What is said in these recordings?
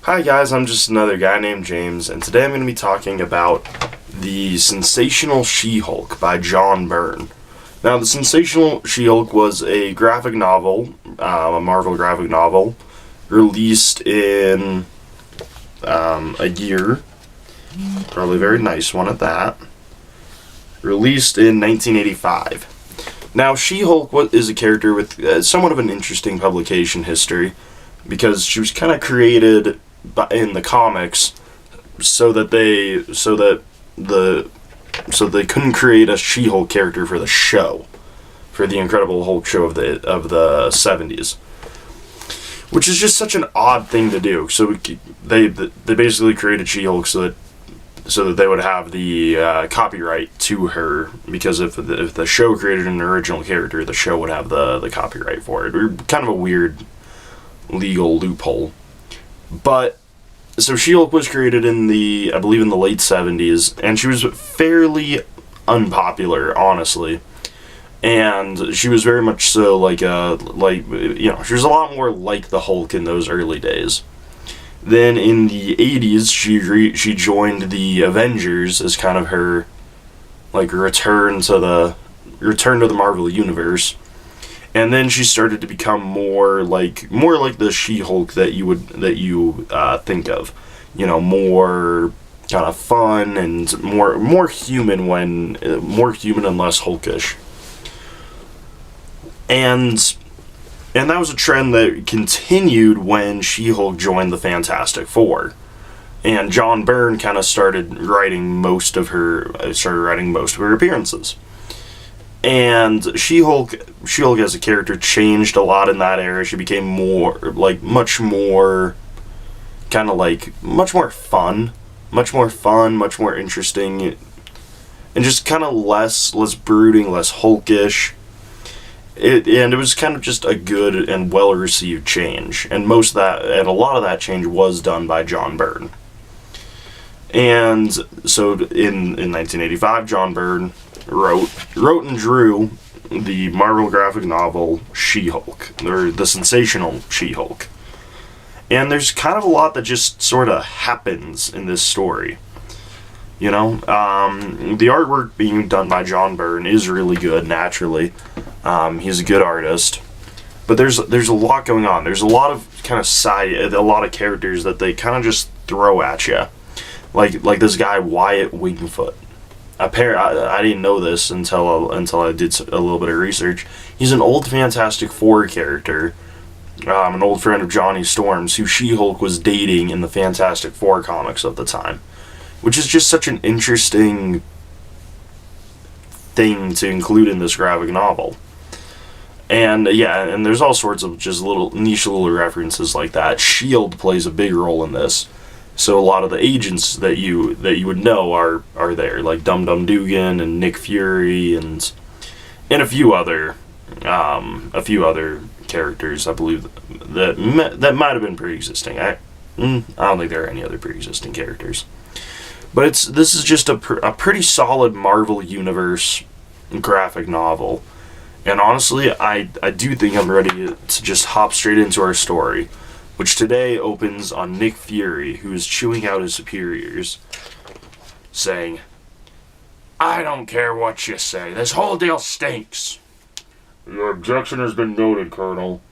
Hi guys, I'm just another guy named James, and today I'm going to be talking about the Sensational She Hulk by John Byrne. Now, the Sensational She Hulk was a graphic novel, a Marvel graphic novel, released in a year, probably a very nice one at that, released in 1985. Now, She Hulk is a character with somewhat of an interesting publication history, because she was kind of created in the comics so that they couldn't create a She-Hulk character for the show, for the Incredible Hulk show of the 70s, which is just such an odd thing to do. So they basically created She-Hulk so that they would have the copyright to her, because if the show created an original character, the show would have the copyright for it. Kind of a weird legal loophole. But so She-Hulk was created I believe in the late 70s, and she was fairly unpopular, honestly. And she was very much so she was a lot more like the Hulk in those early days. Then in the 80s, she joined the Avengers as kind of her return to the Marvel universe. And then she started to become more like the She-Hulk that you think of, more kind of fun and more human and less Hulkish. And that was a trend that continued when She-Hulk joined the Fantastic Four, and John Byrne kind of started writing most of her appearances. And She-Hulk as a character changed a lot in that era. She became much more fun, much more interesting, and just kind of less brooding, less Hulkish. And it was kind of just a good and well-received change. And a lot of that change was done by John Byrne. And so in 1985, John Byrne wrote and drew the Marvel graphic novel She-Hulk, or the Sensational She Hulk. And there's kind of a lot that just sort of happens in this story. The artwork being done by John Byrne is really good, naturally. He's a good artist. But there's a lot going on. There's a lot of a lot of characters that they kind of just throw at you. Like this guy, Wyatt Wingfoot. I didn't know this until I did a little bit of research. He's an old Fantastic Four character, an old friend of Johnny Storm's, who She-Hulk was dating in the Fantastic Four comics of the time, which is just such an interesting thing to include in this graphic novel. And and there's all sorts of just niche little references like that. S.H.I.E.L.D. plays a big role in this. So a lot of the agents that you would know are there, like Dum Dum Dugan and Nick Fury and a few other characters, I believe, that might have been pre-existing. I don't think there are any other pre-existing characters. But this is just a pretty solid Marvel Universe graphic novel. And honestly, I do think I'm ready to just hop straight into our story, which today opens on Nick Fury, who is chewing out his superiors, saying, "I don't care what you say. This whole deal stinks." "Your objection has been noted, Colonel.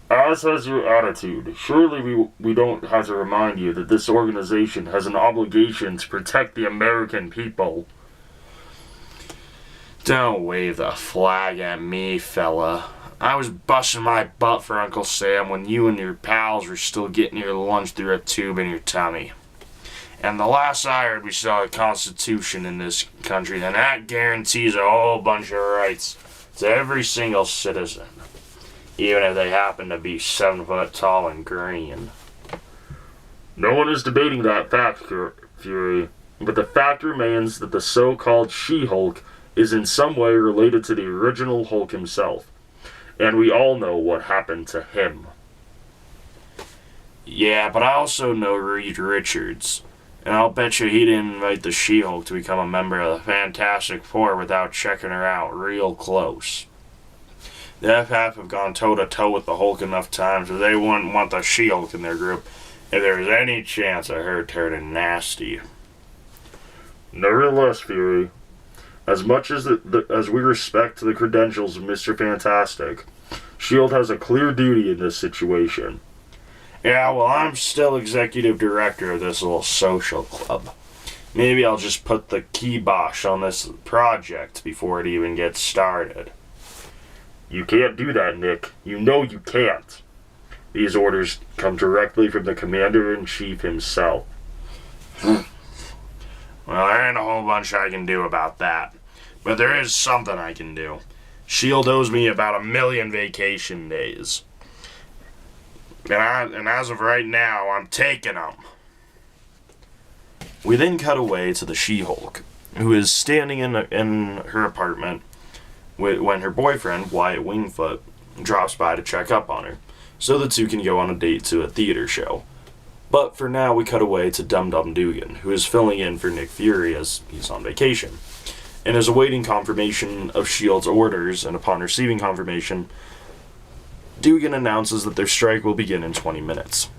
As has your attitude. Surely we don't have to remind you that this organization has an obligation to protect the American people." "Don't wave the flag at me, fella. I was busting my butt for Uncle Sam when you and your pals were still getting your lunch through a tube in your tummy. And the last I heard, we saw a constitution in this country, and that guarantees a whole bunch of rights to every single citizen, even if they happen to be 7 foot tall and green." "No one is debating that fact, Fury, but the fact remains that the so-called She-Hulk is in some way related to the original Hulk himself. And we all know what happened to him." "Yeah, but I also know Reed Richards. And I'll bet you he didn't invite the She-Hulk to become a member of the Fantastic Four without checking her out real close. The FF have gone toe-to-toe with the Hulk enough times that they wouldn't want the She-Hulk in their group. if there's any chance of her turning nasty. Nevertheless, Fury, as much as as we respect the credentials of Mr. Fantastic, S.H.I.E.L.D. has a clear duty in this situation. Yeah, well, I'm still executive director of this little social club. Maybe I'll just put the kibosh on this project before it even gets started. You can't do that, Nick. You know you can't. These orders come directly from the Commander-in-Chief himself. Well, there ain't a whole bunch I can do about that. But there is something I can do. S.H.I.E.L.D. owes me about 1 million vacation days. And as of right now, I'm taking them. We then cut away to the She-Hulk, who is standing in her apartment when her boyfriend, Wyatt Wingfoot, drops by to check up on her, so the two can go on a date to a theater show. But for now, we cut away to Dum Dum Dugan, who is filling in for Nick Fury as he's on vacation, and is awaiting confirmation of S.H.I.E.L.D.'s orders, and upon receiving confirmation, Dugan announces that their strike will begin in 20 minutes.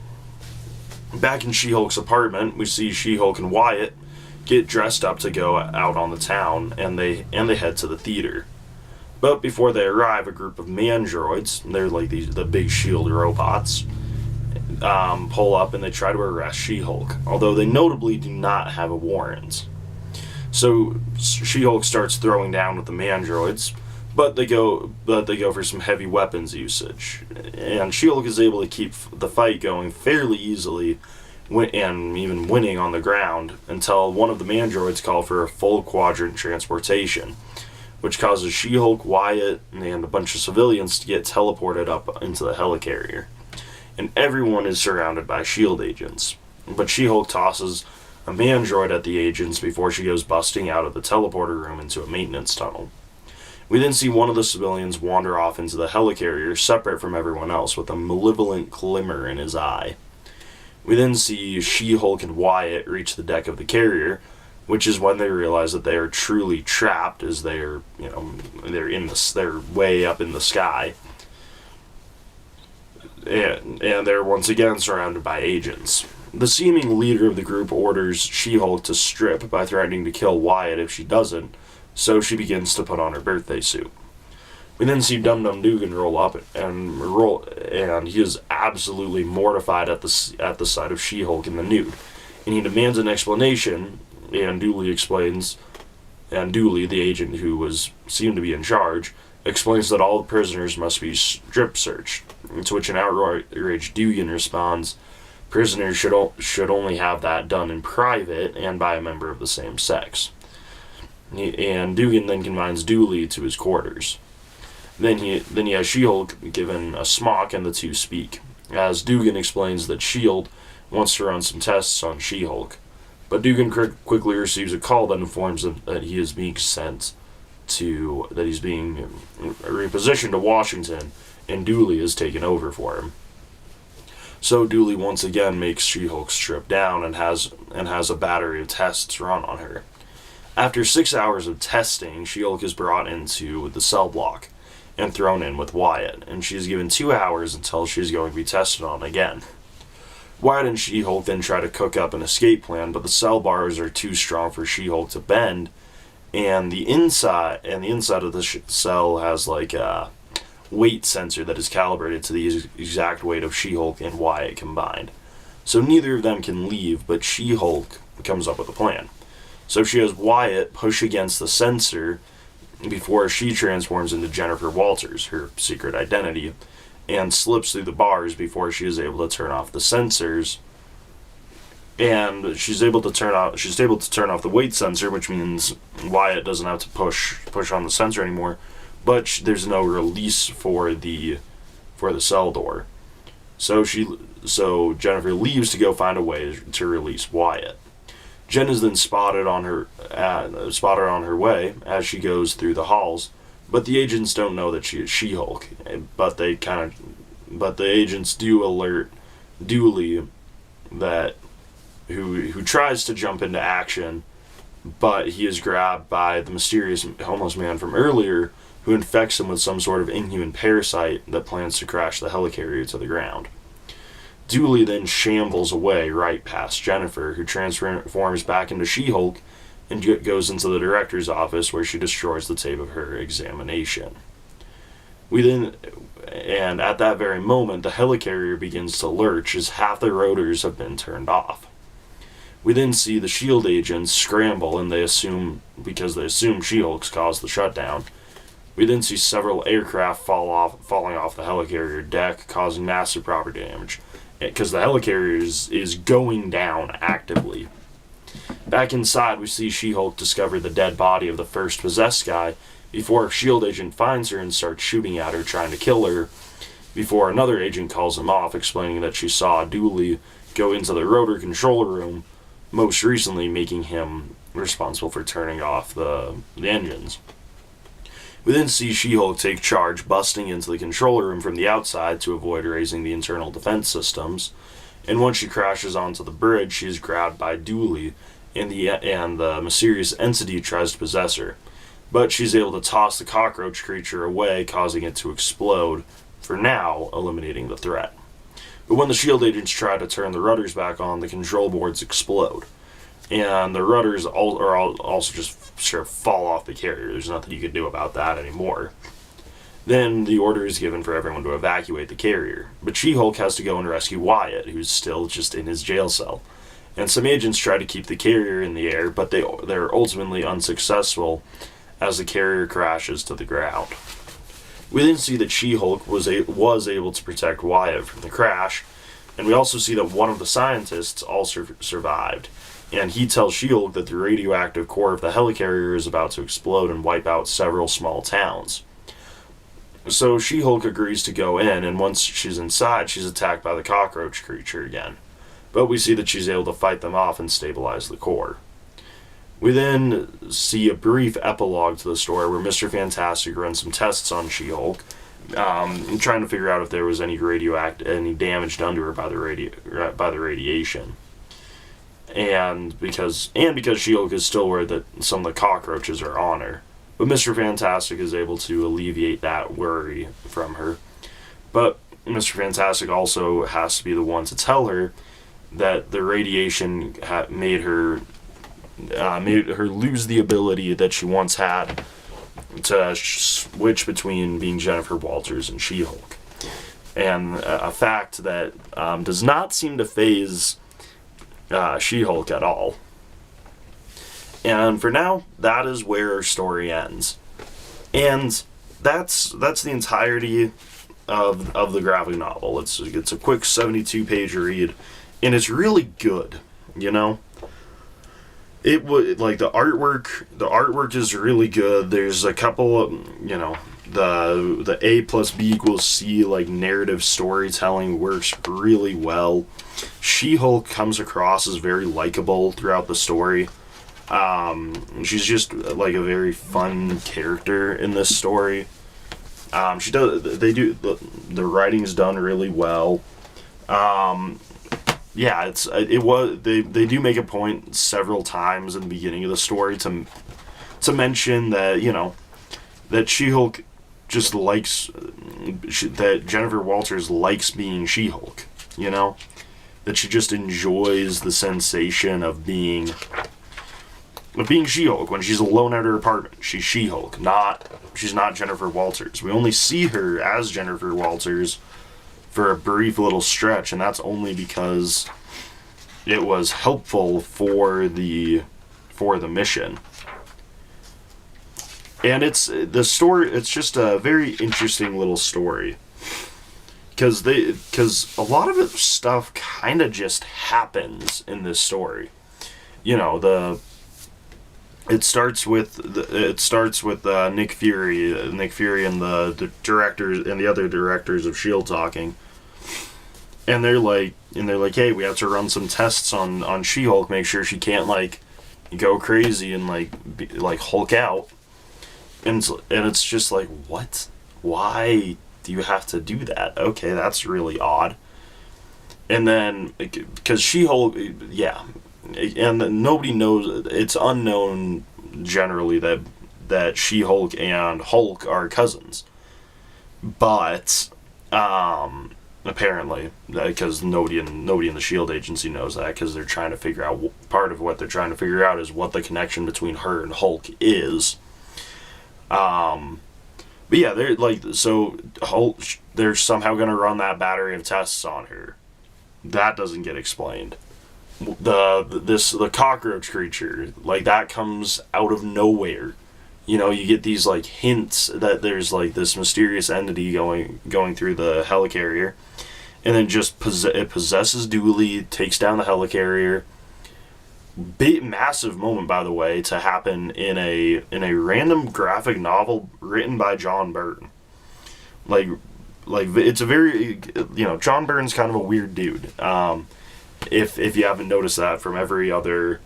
Back in She-Hulk's apartment, we see She-Hulk and Wyatt get dressed up to go out on the town, and they head to the theater. But before they arrive, a group of mandroids, they're like the big S.H.I.E.L.D. robots, pull up and they try to arrest She-Hulk, although they notably do not have a warrant. So She-Hulk starts throwing down with the mandroids, but they go for some heavy weapons usage, and She-Hulk is able to keep the fight going fairly easily, and even winning on the ground until one of the mandroids call for a full quadrant transportation, which causes She-Hulk, Wyatt, and a bunch of civilians to get teleported up into the helicarrier, and everyone is surrounded by S.H.I.E.L.D. agents. But She-Hulk tosses a mandroid at the agents before she goes busting out of the teleporter room into a maintenance tunnel. We then see one of the civilians wander off into the helicarrier, separate from everyone else, with a malevolent glimmer in his eye. We then see She-Hulk and Wyatt reach the deck of the carrier, which is when they realize that they are truly trapped, as they're way up in the sky, and they're once again surrounded by agents. The seeming leader of the group orders She-Hulk to strip by threatening to kill Wyatt if she doesn't, so she begins to put on her birthday suit. We then see Dum Dum Dugan roll up, and he is absolutely mortified at the sight of She-Hulk in the nude, and he demands an explanation. And Dooley explains, and Dooley, the agent who was seemed to be in charge, explains that all the prisoners must be strip searched. To which an outraged Dugan responds, "Prisoners should only have that done in private and by a member of the same sex." And Dugan then confines Dooley to his quarters. Then he has She-Hulk given a smock, and the two speak, as Dugan explains that S.H.I.E.L.D. wants to run some tests on She-Hulk. But Dugan quickly receives a call that informs him that he's being repositioned to Washington, and Dooley is taken over for him. So Dooley once again makes She-Hulk strip down and has a battery of tests run on her. After 6 hours of testing, She-Hulk is brought into the cell block and thrown in with Wyatt, and she is given 2 hours until she is going to be tested on again. Wyatt and She-Hulk then try to cook up an escape plan, but the cell bars are too strong for She-Hulk to bend, and the inside of the cell has like a weight sensor that is calibrated to the exact weight of She-Hulk and Wyatt combined. So neither of them can leave, but She-Hulk comes up with a plan. So she has Wyatt push against the sensor before she transforms into Jennifer Walters, her secret identity, and slips through the bars before she is able to turn off the sensors. And she's able to turn off the weight sensor, which means Wyatt doesn't have to push on the sensor anymore. But there's no release for the cell door. So Jennifer leaves to go find a way to release Wyatt. Jen is then spotted on her way as she goes through the halls, but the agents don't know that she is She-Hulk. But the agents do alert Dooley who tries to jump into action, but he is grabbed by the mysterious homeless man from earlier, who infects him with some sort of inhuman parasite that plans to crash the helicarrier to the ground. Dooley then shambles away right past Jennifer, who transforms back into She-Hulk and goes into the director's office, where she destroys the tape of her examination. And at that very moment, the helicarrier begins to lurch as half the rotors have been turned off. We then see the S.H.I.E.L.D. agents scramble, and because they assume She-Hulk's caused the shutdown. We then see several aircraft falling off the helicarrier deck, causing massive property damage, because the helicarrier is going down actively. Back inside, we see She-Hulk discover the dead body of the first possessed guy before a S.H.I.E.L.D. agent finds her and starts shooting at her, trying to kill her, before another agent calls him off, explaining that she saw Dooley go into the rotor control room, most recently making him responsible for turning off the engines. We then see She-Hulk take charge, busting into the control room from the outside to avoid raising the internal defense systems, and once she crashes onto the bridge, she is grabbed by Dooley, and the mysterious entity tries to possess her. But she's able to toss the cockroach creature away, causing it to explode, for now eliminating the threat. But when the S.H.I.E.L.D. agents try to turn the rudders back on, the control boards explode. And the rudders also just sort of fall off the carrier. There's nothing you can do about that anymore. Then the order is given for everyone to evacuate the carrier. But She-Hulk has to go and rescue Wyatt, who's still just in his jail cell. And some agents try to keep the carrier in the air, but they're ultimately unsuccessful as the carrier crashes to the ground. We then see that She-Hulk was able to protect Wyatt from the crash, and we also see that one of the scientists also survived, and he tells She-Hulk that the radioactive core of the helicarrier is about to explode and wipe out several small towns. So She-Hulk agrees to go in, and once she's inside, she's attacked by the cockroach creature again. But we see that she's able to fight them off and stabilize the core. We then see a brief epilogue to the story where Mr. Fantastic runs some tests on She-Hulk, trying to figure out if there was any damage done to her by the radiation. And because She-Hulk is still worried that some of the cockroaches are on her. But Mr. Fantastic is able to alleviate that worry from her. But Mr. Fantastic also has to be the one to tell her that the radiation made her lose the ability that she once had to switch between being Jennifer Walters and She-Hulk. And a fact that does not seem to faze She-Hulk at all. And for now, that is where our story ends. And that's the entirety of the graphic novel. It's a quick 72-page read, and it's really good, you know? It would, like, the artwork is really good. There's a couple of, you know, the A plus B equals C, like, narrative storytelling works really well. She-Hulk comes across as very likable throughout the story. She's just, like, a very fun character in this story. The writing's done really well. Yeah, they do make a point several times in the beginning of the story to mention that, you know, that She-Hulk just likes, that Jennifer Walters likes being She-Hulk, you know? That she just enjoys the sensation of being She-Hulk. When she's alone at her apartment, she's She-Hulk, she's not Jennifer Walters. We only see her as Jennifer Walters for a brief little stretch, and that's only because it was helpful for the mission. And it's just a very interesting little story. Because a lot of stuff kind of just happens in this story. You know, it starts with Nick Fury and the directors and the other directors of S.H.I.E.L.D. talking, and they're like, hey, we have to run some tests on She-Hulk, make sure she can't, like, go crazy and like Hulk out, and it's just like, what? Why do you have to do that? Okay, that's really odd. And then because She-Hulk, yeah. And nobody knows, it's unknown generally that She-Hulk and Hulk are cousins. But apparently, because nobody in the Shield agency knows that, because they're trying to figure out, part of what they're trying to figure out is what the connection between her and Hulk is. But yeah, they're like, so Hulk, they're somehow going to run that battery of tests on her. That doesn't get explained. The cockroach creature, like, that comes out of nowhere. You know, you get these like hints that there's like this mysterious entity going through the helicarrier, and then just it possesses Dooley, takes down the helicarrier. Big massive moment, by the way, to happen in a random graphic novel written by John Byrne. Like it's a very, you know, John Byrne's kind of a weird dude. If you haven't noticed that from every other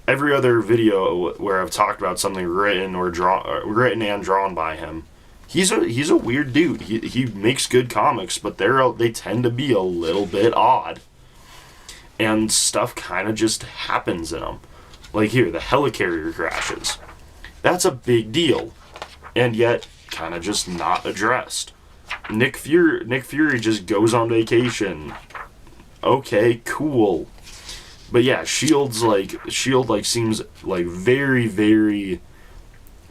video where I've talked about something written and drawn by him, he's a weird dude. He makes good comics, but they tend to be a little bit odd, and stuff kind of just happens in them. Like here, the helicarrier crashes. That's a big deal, and yet kind of just not addressed. Nick Fury just goes on vacation. Okay, cool. But yeah, Shield seems like very, very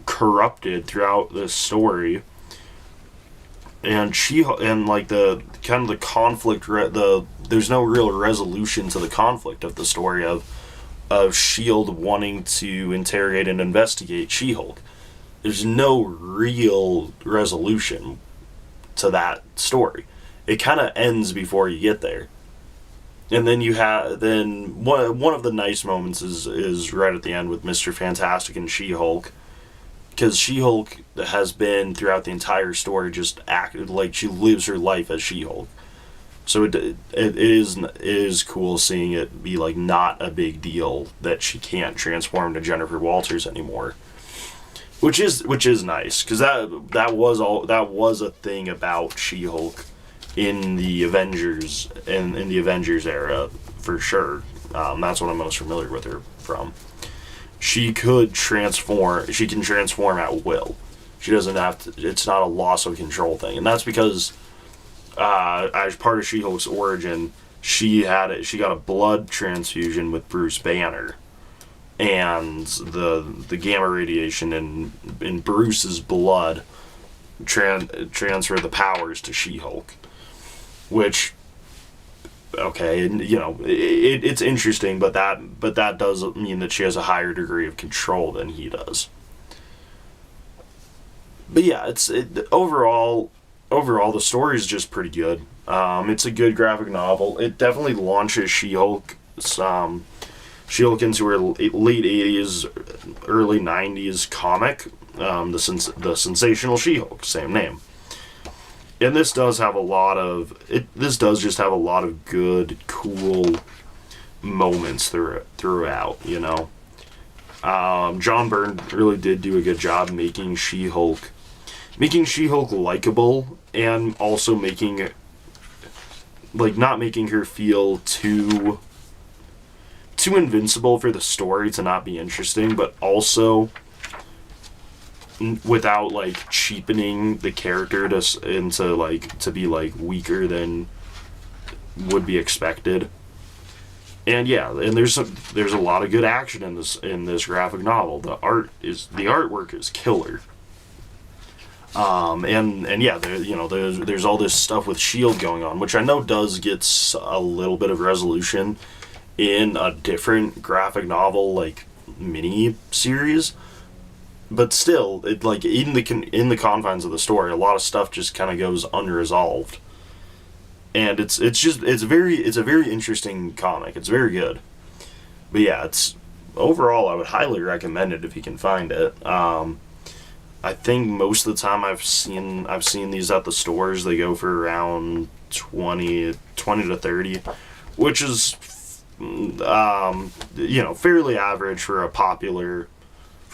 corrupted throughout this story, and like the kind of the conflict, there's no real resolution to the conflict of the story of Shield wanting to interrogate and investigate She-Hulk. There's no real resolution to that story. It kind of ends before you get there. And then one of the nice moments is right at the end with Mr. Fantastic and She-Hulk, because She-Hulk has been throughout the entire story just acted like she lives her life as She-Hulk. So it is cool seeing it be like not a big deal that she can't transform to Jennifer Walters anymore, which is nice, because that was a thing about She-Hulk in the Avengers era, for sure. That's what I'm most familiar with her from. She can transform at will. She doesn't have to. It's not a loss of control thing, and that's because as part of She-Hulk's origin, she got a blood transfusion with Bruce Banner, and the gamma radiation in Bruce's blood transferred the powers to She-Hulk. Which, okay, and you know, it's interesting, but that does mean that she has a higher degree of control than he does. But yeah, overall the story is just pretty good. It's a good graphic novel. It definitely launches She-Hulk into her late 80s, early 90s comic, the Sensational She Hulk, same name. And this does just have a lot of good, cool moments throughout, you know. John Byrne really did do a good job making She-Hulk likable, and also not making her feel too invincible for the story to not be interesting, but also without like cheapening the character to be like weaker than would be expected. And yeah, and there's a lot of good action in this graphic novel. The artwork is killer. And yeah, there's all this stuff with Shield going on, which I know does get a little bit of resolution in a different graphic novel like mini series. But still, in the confines of the story, a lot of stuff just kind of goes unresolved, and it's a very interesting comic. It's very good, but yeah, overall I would highly recommend it if you can find it. I think most of the time I've seen these at the stores. They go for around 20 to 30, which is fairly average for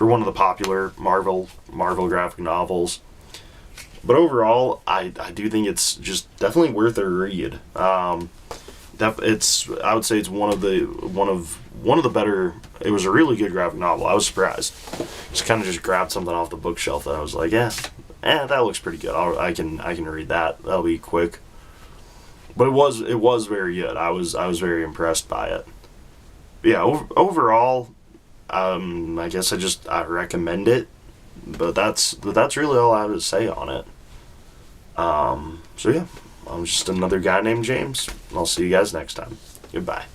one of the popular Marvel graphic novels. But overall, I do think it's just definitely worth a read. I would say it's one of the better. It was a really good graphic novel. I was surprised. Just grabbed something off the bookshelf that I was like, that looks pretty good. I can read that. That'll be quick. But it was very good. I was very impressed by it. But yeah, overall, I guess I recommend it. But that's really all I have to say on it. So yeah, I'm just another guy named James. I'll see you guys next time. Goodbye.